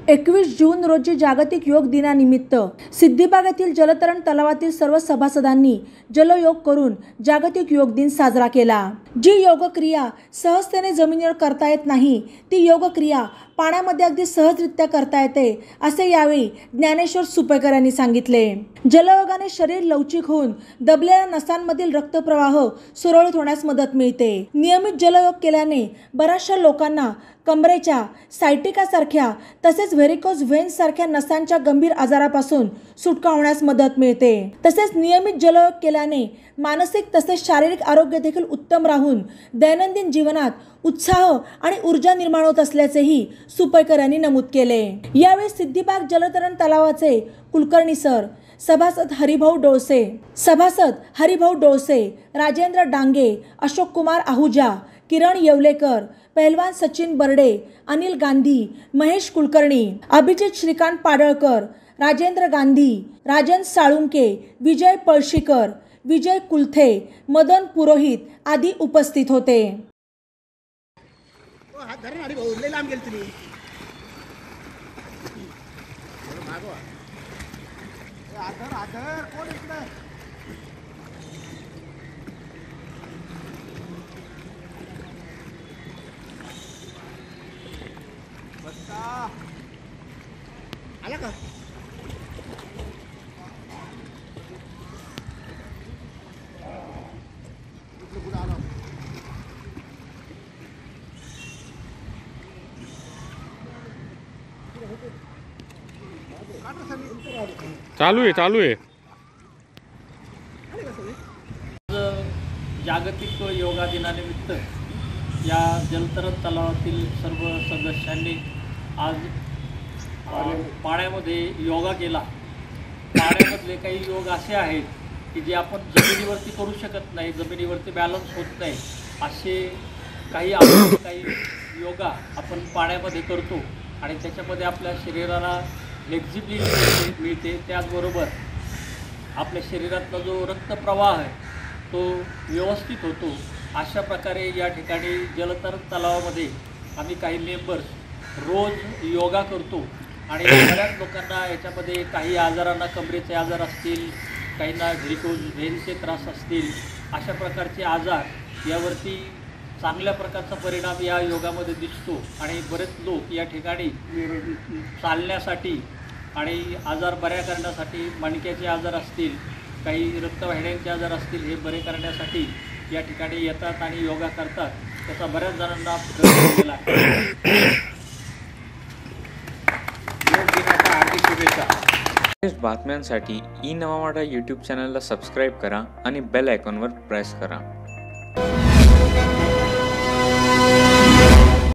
21 जून रोजी जागतिक योग दिनानिमित्त सिद्दीबाग येथील जलतरण तलावातील सर्व सभासदांनी जलयोग करून जागतिक योग दिन साजरा केला। जी योगक्रिया सहजतेने जमिनीवर करता येत नाही ती योगक्रिया पाण्यामध्ये अगदी सहजरित्या करता येते असे यावेळी ज्ञानेश्वर सुपेकर यांनी सांगितले। जलयोगाने शरीर लवचिक होऊन दबलेल्या नसांमधील रक्तप्रवाह सुरळीत होण्यास मदत मिळते। नियमित जलयोग केल्याने बऱ्याचशा लोकांना कमरेच्या सायटिकासारख्या तसेच व्हेरिकोज व्हेन्स सारख्या नसांच्या गंभीर आजारापासून सुटका होण्यास मदत मिळते। तसेच नियमित जलयोग केल्याने मानसिक तसेच शारीरिक आरोग्य देखील उत्तम राहून दैनंदिन जीवनात उत्साह आणि ऊर्जा निर्माण होत असल्याचेही सुपेकर यांनी नमूद केले। यावेळी सिद्दीबाग जलतरण तलावाचे कुलकर्णी सर, सभासद हरिभाऊ डोळसे, राजेंद्र डांगे, अशोक कुमार आहुजा, किरण येवलेकर, पहलवान सचिन बर्डे, अनिल गांधी, महेश कुलकर्णी, अभिजित श्रीकांत पाडळकर, राजेंद्र गांधी, राजन साळुंके, विजय पळशीकर, विजय कुलथे, मदन पुरोहित आदी उपस्थित होते। आला का? चालू आहे। जागतिक योगा दिनानिमित्त या जलतरण तलावातील सर्व सदस्यांनी आज पाण्यामध्ये योगा केला। पाण्यामधले काही योग असे आहेत की जे आपण जमिनीवरती करू शकत नाही, जमिनीवरती बॅलन्स होत नाही, असे काही योगा आपण पाण्यामध्ये करतो आणि त्याच्यामध्ये आपल्या शरीराला फ्लेक्झिबिलिटी मिळते। त्याचबरोबर आपल्या शरीरातला जो रक्तप्रवाह आहे तो व्यवस्थित होतो। अशा प्रकारे या ठिकाणी जलतरण तलावामध्ये आम्ही काही मेंबर्स रोज योगा करतो आणि बऱ्याच लोकांना याच्यामध्ये काही आजारांना कमरेचे आजार असतील, काहींना व्हेरिकोज व्हेन्सचे त्रास असतील, अशा प्रकारचे आजार यावरती चांगल्या प्रकारचा परिणाम या योगामध्ये दिसतो आणि बरेच लोक या ठिकाणी चालण्यासाठी आणि आजार बऱ्या करण्यासाठी, मणक्याचे आजार असतील, काही रक्तवाहिन्यांचे आजार असतील, हे बरे करण्यासाठी या ठिकाणी येतात आणि योगा करतात। त्याचा बऱ्याच जणांना फायदा झाला आहे। योग दिनाच्या हार्दिक शुभेच्छा। बातम्यांसाठी ई नवा मराठा यूट्यूब चॅनलला सबस्क्राईब करा आणि बेल आयकॉनवर प्रेस करा।